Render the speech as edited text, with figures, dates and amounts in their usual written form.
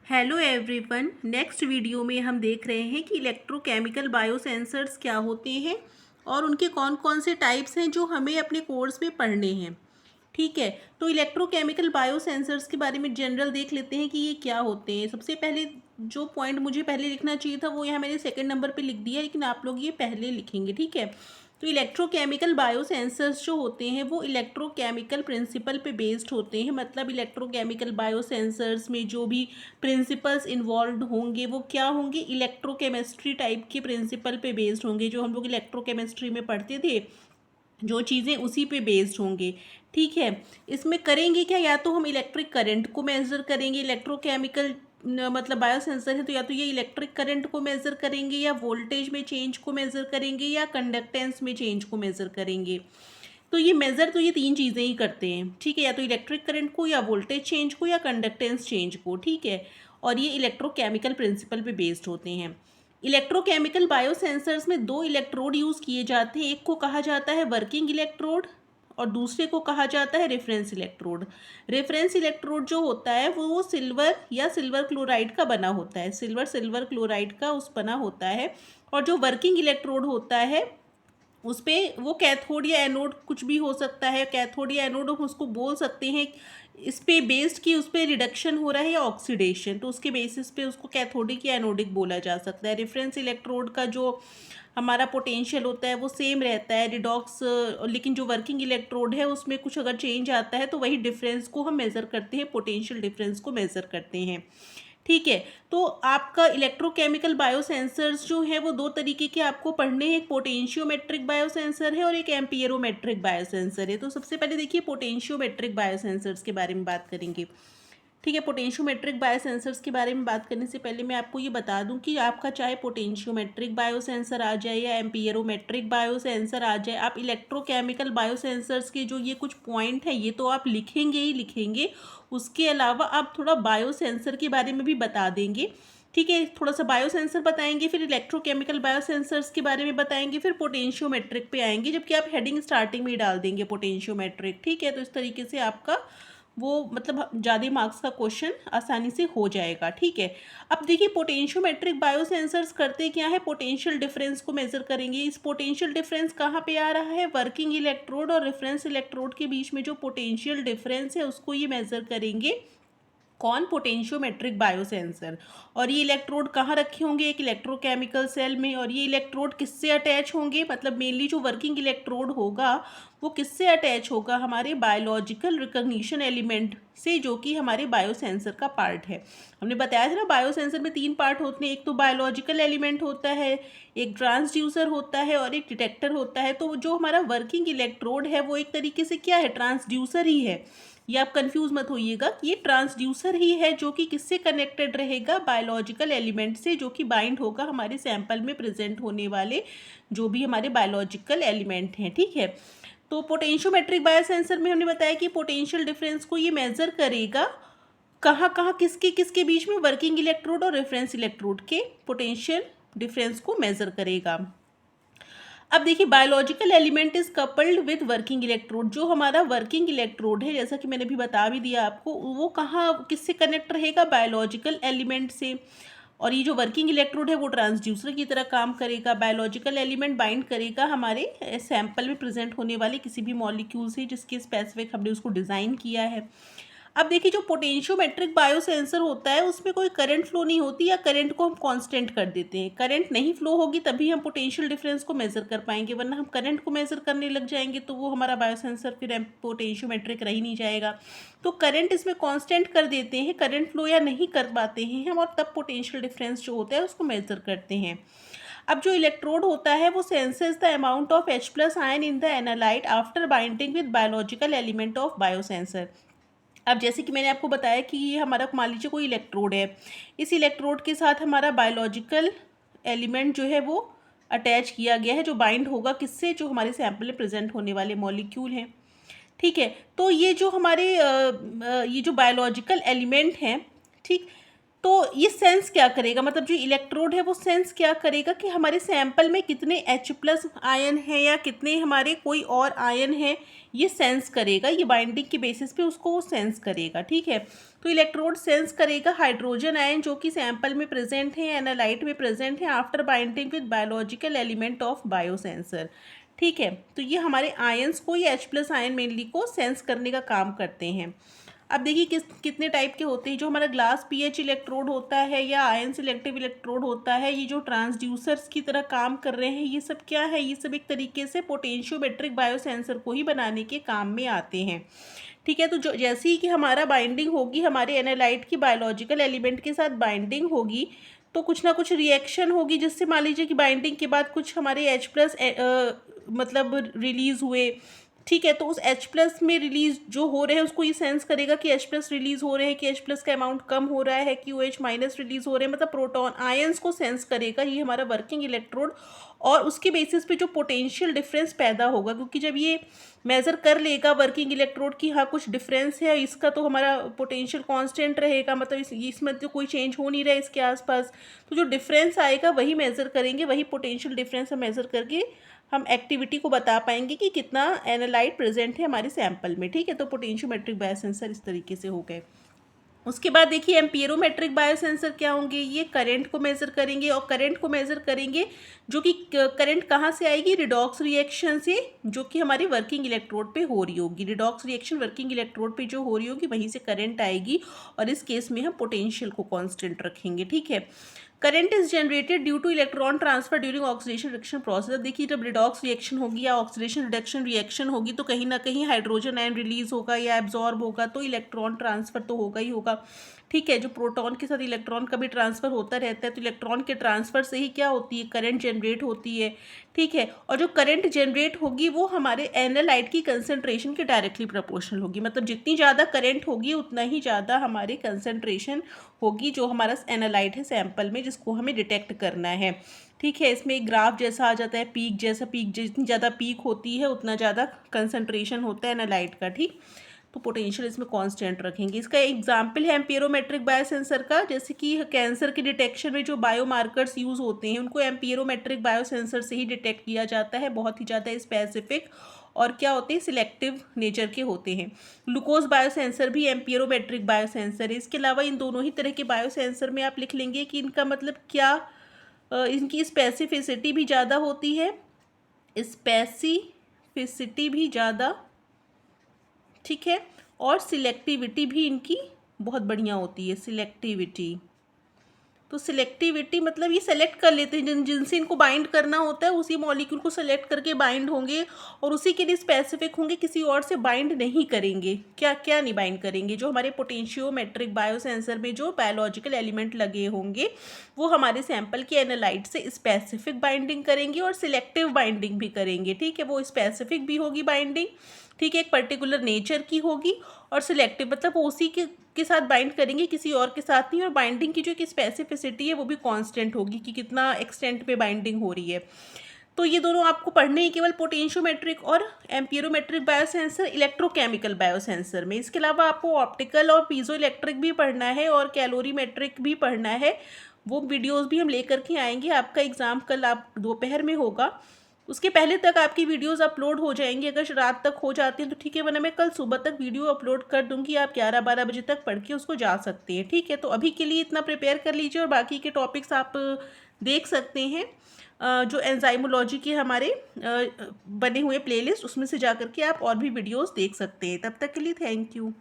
Hello everyone. Next video में हम देख रहे हैं कि इलेक्ट्रोकेमिकल बायोसेंसर्स क्या होते हैं और उनके कौन कौन से टाइप्स हैं जो हमें अपने कोर्स में पढ़ने हैं। ठीक है, तो इलेक्ट्रोकेमिकल बायोसेंसर्स के बारे में जनरल देख लेते हैं कि ये क्या होते हैं। सबसे पहले जो पॉइंट मुझे पहले लिखना चाहिए था वो यहाँ मैंने सेकंड नंबर पे लिख दिया, लेकिन आप लोग ये पहले लिखेंगे। ठीक है, तो इलेक्ट्रोकेमिकल बायोसेंसर्स जो होते हैं वो इलेक्ट्रोकेमिकल प्रिंसिपल पे बेस्ड होते हैं। मतलब इलेक्ट्रोकेमिकल बायोसेंसर्स में जो भी प्रिंसिपल्स इन्वॉल्व होंगे वो क्या होंगे, इलेक्ट्रोकेमिस्ट्री टाइप के प्रिंसिपल पे बेस्ड होंगे। जो हम लोग इलेक्ट्रोकेमिस्ट्री में पढ़ते थे जो चीज़ें उसी पे बेस्ड होंगे। ठीक है, इसमें करेंगे क्या, या तो हम इलेक्ट्रिक करंट को मेज़र करेंगे। इलेक्ट्रोकेमिकल मतलब बायोसेंसर है तो या तो ये इलेक्ट्रिक करंट को मेज़र करेंगे, या वोल्टेज में चेंज को मेज़र करेंगे, या कंडक्टेंस में चेंज को मेज़र करेंगे। तो ये मेज़र तो ये तीन चीज़ें ही करते हैं। ठीक है, या तो इलेक्ट्रिक करंट को, या वोल्टेज चेंज को, या कंडक्टेंस चेंज को। ठीक है, और ये इलेक्ट्रोकेमिकल प्रिंसिपल पे बेस्ड होते हैं। इलेक्ट्रोकेमिकल बायोसेंसर्स में दो इलेक्ट्रोड यूज़ किए जाते हैं। एक को कहा जाता है वर्किंग इलेक्ट्रोड और दूसरे को कहा जाता है रेफरेंस इलेक्ट्रोड। रेफरेंस इलेक्ट्रोड जो होता है वो सिल्वर या सिल्वर क्लोराइड का बना होता है। सिल्वर क्लोराइड का उस बना होता है। और जो वर्किंग इलेक्ट्रोड होता है उस पर वो कैथोड या एनोड कुछ भी हो सकता है। कैथोड या एनोड हम उसको बोल सकते हैं। इस पे बेस्ड कि उस पर रिडक्शन हो रहा है या ऑक्सीडेशन, तो उसके बेसिस पे उसको कैथोडिक या एनोडिक बोला जा सकता है। रेफरेंस इलेक्ट्रोड का जो हमारा पोटेंशियल होता है वो सेम रहता है, रिडॉक्स। लेकिन जो वर्किंग इलेक्ट्रोड है उसमें कुछ अगर चेंज आता है तो वही डिफरेंस को हम मेज़र करते हैं, पोटेंशियल डिफरेंस को मेज़र करते हैं। ठीक है, तो आपका इलेक्ट्रोकेमिकल बायोसेंसर्स जो है वो दो तरीके के आपको पढ़ने हैं। एक पोटेंशियोमेट्रिक बायोसेंसर है और एक एम्पियरोमेट्रिक बायोसेंसर है। तो सबसे पहले देखिए पोटेंशियोमेट्रिक बायोसेंसर्स के बारे में बात करेंगे। ठीक है, पोटेंशियोमेट्रिक बायोसेंसर्स के बारे में बात करने से पहले मैं आपको ये बता दूं कि आपका चाहे पोटेंशियोमेट्रिक बायोसेंसर आ जाए या एम्पियरोमेट्रिक बायोसेंसर आ जाए, आप इलेक्ट्रोकेमिकल बायोसेंसर्स के जो ये कुछ पॉइंट हैं ये तो आप लिखेंगे ही लिखेंगे। उसके अलावा आप थोड़ा बायोसेंसर के बारे में भी बता देंगे। ठीक है, थोड़ा सा बायोसेंसर बताएंगे, फिर इलेक्ट्रोकेमिकल बायोसेंसर्स के बारे में बताएंगे, फिर पोटेंशियोमेट्रिक पे आएंगे, जबकि आप हेडिंग स्टार्टिंग में ही डाल देंगे पोटेंशियोमेट्रिक। ठीक है, तो इस तरीके से आपका वो मतलब ज़्यादा मार्क्स का क्वेश्चन आसानी से हो जाएगा। ठीक है, अब देखिए पोटेंशियोमेट्रिक बायोसेंसर्स करते क्या है, पोटेंशियल डिफरेंस को मेज़र करेंगे। इस पोटेंशियल डिफरेंस कहाँ पे आ रहा है, वर्किंग इलेक्ट्रोड और रेफरेंस इलेक्ट्रोड के बीच में जो पोटेंशियल डिफरेंस है उसको ये मेज़र करेंगे। कौन, पोटेंशियोमेट्रिक बायोसेंसर। और ये इलेक्ट्रोड कहाँ रखे होंगे, एक इलेक्ट्रोकेमिकल सेल में। और ये इलेक्ट्रोड किससे अटैच होंगे, मतलब मेनली जो वर्किंग इलेक्ट्रोड होगा वो किससे अटैच होगा, हमारे बायोलॉजिकल रिकॉग्निशन एलिमेंट से, जो कि हमारे बायोसेंसर का पार्ट है। हमने बताया था ना बायोसेंसर में तीन पार्ट होते हैं, एक तो बायोलॉजिकल एलिमेंट होता है, एक ट्रांसड्यूसर होता है और एक डिटेक्टर होता है। तो जो हमारा वर्किंग इलेक्ट्रोड है वो एक तरीके से क्या है, ट्रांसड्यूसर ही है। ये आप कंफ्यूज मत होइएगा कि ये ट्रांसड्यूसर ही है जो कि किससे कनेक्टेड रहेगा, बायोलॉजिकल एलिमेंट से, जो कि बाइंड होगा हमारे सैंपल में प्रेजेंट होने वाले जो भी हमारे बायोलॉजिकल एलिमेंट हैं। ठीक है, तो पोटेंशियोमेट्रिक बायोसेंसर में हमने बताया कि पोटेंशियल डिफरेंस को ये मेजर करेगा कहाँ कहाँ किसके किसके बीच में, वर्किंग इलेक्ट्रोड और रेफरेंस इलेक्ट्रोड के पोटेंशियल डिफरेंस को मेजर करेगा। अब देखिए biological element is coupled with working electrode. जो हमारा वर्किंग इलेक्ट्रोड है, जैसा कि मैंने भी बता भी दिया आपको, वो कहाँ किससे कनेक्ट रहेगा, बायोलॉजिकल एलिमेंट से। और ये जो वर्किंग इलेक्ट्रोड है वो ट्रांसड्यूसर की तरह काम करेगा। बायोलॉजिकल एलिमेंट बाइंड करेगा हमारे सैंपल में प्रेजेंट होने वाले किसी भी मॉलिक्यूल से जिसके स्पेसिफिक हमने उसको डिज़ाइन किया है। अब देखिए जो पोटेंशियोमेट्रिक बायोसेंसर होता है उसमें कोई करंट फ्लो नहीं होती, या करंट को हम कांस्टेंट कर देते हैं। करंट नहीं फ्लो होगी तभी हम पोटेंशियल डिफरेंस को मेजर कर पाएंगे, वरना हम करंट को मेजर करने लग जाएंगे तो वो हमारा बायोसेंसर फिर पोटेंशियोमेट्रिक रह ही नहीं जाएगा। तो करंट इसमें कांस्टेंट कर देते हैं, करंट फ्लो या नहीं कर पाते हैं हम, और तब पोटेंशियल डिफरेंस जो होता है उसको मेजर करते हैं। अब जो इलेक्ट्रोड होता है वो senses the amount of H+ ion in the analyte after binding with biological element of biosensor. अब जैसे कि मैंने आपको बताया कि ये हमारा मान लीजिए कोई इलेक्ट्रोड है, इस इलेक्ट्रोड के साथ हमारा बायोलॉजिकल एलिमेंट जो है वो अटैच किया गया है, जो बाइंड होगा किससे, जो हमारे सैंपल में प्रेजेंट होने वाले मॉलिक्यूल हैं। ठीक है, तो ये जो हमारे ये जो बायोलॉजिकल एलिमेंट हैं, ठीक, तो ये सेंस क्या करेगा, मतलब जो इलेक्ट्रोड है वो सेंस क्या करेगा कि हमारे सैंपल में कितने H+ आयन है या कितने हमारे कोई और आयन है, ये सेंस करेगा। ये बाइंडिंग के बेसिस पे उसको वो सेंस करेगा। ठीक है, तो इलेक्ट्रोड सेंस करेगा हाइड्रोजन आयन जो कि सैंपल में प्रेजेंट है, एनालाइट में प्रेजेंट है after binding with biological element of biosensor. ठीक है, तो ये हमारे आयंस को, ये H+ आयन मेनली को सेंस करने का काम करते हैं। अब देखिए कितने टाइप के होते हैं। जो हमारा ग्लास pH इलेक्ट्रोड होता है या आयन सिलेक्टिव इलेक्ट्रोड होता है, ये जो ट्रांसड्यूसर्स की तरह काम कर रहे हैं, ये सब क्या है, ये सब एक तरीके से पोटेंशियोमेट्रिक बायोसेंसर को ही बनाने के काम में आते हैं। ठीक है, तो जो जैसे ही कि हमारा बाइंडिंग होगी, हमारे एनालाइट की बायोलॉजिकल एलिमेंट के साथ बाइंडिंग होगी, तो कुछ ना कुछ रिएक्शन होगी, जिससे मान लीजिए कि बाइंडिंग के बाद कुछ हमारे H+ मतलब रिलीज़ हुए। ठीक है, तो उस H+ में रिलीज जो हो रहे हैं उसको ये सेंस करेगा कि H+ रिलीज हो रहे हैं, कि H+ का अमाउंट कम हो रहा है, कि OH- रिलीज हो रहे हैं, मतलब प्रोटॉन आयंस को सेंस करेगा ये हमारा वर्किंग इलेक्ट्रोड। और उसके बेसिस पे जो पोटेंशियल डिफरेंस पैदा होगा, क्योंकि जब ये मेज़र कर लेगा वर्किंग इलेक्ट्रोड की हाँ कुछ डिफरेंस है इसका, तो हमारा पोटेंशियल कांस्टेंट रहेगा, मतलब इसमें तो कोई चेंज हो नहीं रहा है इसके आसपास। तो जो डिफरेंस आएगा वही मेज़र करेंगे, वही पोटेंशियल डिफरेंस हम मेज़र करके हम एक्टिविटी को बता पाएंगे कि कितना एनालाइट प्रेजेंट है हमारे सैंपल में। ठीक है, तो पोटेंशियोमेट्रिक बायोसेंसर इस तरीके से हो गए। उसके बाद देखिए एम्पियरोमेट्रिक बायोसेंसर क्या होंगे, ये करंट को मेज़र करेंगे, और करंट को मेज़र करेंगे जो कि करंट कहाँ से आएगी, रिडॉक्स रिएक्शन से, जो कि हमारी वर्किंग इलेक्ट्रोड पे हो रही होगी। रिडॉक्स रिएक्शन वर्किंग इलेक्ट्रोड पे जो हो रही होगी वहीं से करंट आएगी, और इस केस में हम पोटेंशियल को कांस्टेंट रखेंगे। ठीक है, current is generated due two electron transfer during oxidation reduction process. देखिए जब रिडॉक्स रिएक्शन होगी या ऑक्सीडेशन रिडक्शन रिएक्शन होगी, तो कहीं ना कहीं हाइड्रोजन आयन रिलीज होगा या एब्जॉर्ब होगा, तो इलेक्ट्रॉन ट्रांसफर तो होगा ही होगा। ठीक है, जो प्रोटॉन के साथ इलेक्ट्रॉन का भी ट्रांसफर होता रहता है, तो इलेक्ट्रॉन के ट्रांसफर से ही क्या होती है, करंट जनरेट होती है। ठीक है, और जो करंट जनरेट होगी वो हमारे एनालाइट की कंसंट्रेशन के डायरेक्टली प्रोपोर्शनल होगी, मतलब जितनी ज़्यादा करंट होगी उतना ही ज़्यादा हमारी कंसंट्रेशन होगी जो हमारा एनालाइट है सैंपल में, जिसको हमें डिटेक्ट करना है। ठीक है, इसमें एक ग्राफ जैसा आ जाता है, पीक जैसा, पीक जितनी ज़्यादा पीक होती है उतना ज़्यादा कंसंट्रेशन होता है एनालाइट का। ठीक, तो पोटेंशियल इसमें कांस्टेंट रखेंगे। इसका एग्जाम्पल है एम्पियरोमेट्रिक बायोसेंसर का, जैसे कि कैंसर के डिटेक्शन में जो बायोमार्कर्स यूज़ होते हैं उनको एम्पियरोमेट्रिक बायोसेंसर से ही डिटेक्ट किया जाता है, बहुत ही ज़्यादा स्पेसिफिक और क्या होते हैं, सिलेक्टिव नेचर के होते हैं। ग्लूकोज बायोसेंसर भी एम्पियरोमेट्रिक बायोसेंसर है। इसके अलावा इन दोनों ही तरह के बायोसेंसर में आप लिख लेंगे कि इनका मतलब क्या, इनकी स्पेसिफिसिटी भी ज़्यादा होती है, स्पेसिफिसिटी भी ज़्यादा, ठीक है, और सिलेक्टिविटी भी इनकी बहुत बढ़िया होती है, सिलेक्टिविटी। तो सिलेक्टिविटी मतलब ये सेलेक्ट कर लेते हैं, जिनसे इनको बाइंड करना होता है उसी मॉलिक्यूल को सेलेक्ट करके बाइंड होंगे, और उसी के लिए स्पेसिफिक होंगे, किसी और से बाइंड नहीं करेंगे। क्या क्या नहीं बाइंड करेंगे, जो हमारे पोटेंशियोमेट्रिक बायोसेंसर में जो बायोलॉजिकल एलिमेंट लगे होंगे वो हमारे सैंपल के एनालाइट से स्पेसिफिक बाइंडिंग करेंगे और सिलेक्टिव बाइंडिंग भी करेंगे। ठीक है, वो स्पेसिफिक भी होगी बाइंडिंग, ठीक है, एक पर्टिकुलर नेचर की होगी, और सिलेक्टिव मतलब वो उसी के साथ बाइंड करेंगे, किसी और के साथ नहीं, और बाइंडिंग की जो एक स्पेसिफिसिटी है वो भी कांस्टेंट होगी कि कितना एक्सटेंट पे बाइंडिंग हो रही है। तो ये दोनों आपको पढ़ने ही केवल पोटेंशियोमेट्रिक और एम्पियरोमेट्रिक बायोसेंसर इलेक्ट्रोकेमिकल बायोसेंसर में। इसके अलावा आपको ऑप्टिकल और पीजो इलेक्ट्रिक भी पढ़ना है और कैलोरीमेट्रिक भी पढ़ना है, वो वीडियोज़ भी हम लेकर के आएंगे। आपका एग्ज़ाम कल आप दोपहर में होगा, उसके पहले तक आपकी वीडियोस अपलोड हो जाएंगी। अगर रात तक हो जाती हैं तो ठीक है, वरना मैं कल सुबह तक वीडियो अपलोड कर दूंगी, आप 11-12 बजे तक पढ़ के उसको जा सकते हैं। ठीक है, तो अभी के लिए इतना प्रिपेयर कर लीजिए, और बाकी के टॉपिक्स आप देख सकते हैं जो एंजाइमोलॉजी के हमारे बने हुए प्लेलिस्ट, उसमें से जा कर के आप और भी वीडियोज़ देख सकते हैं। तब तक के लिए थैंक यू।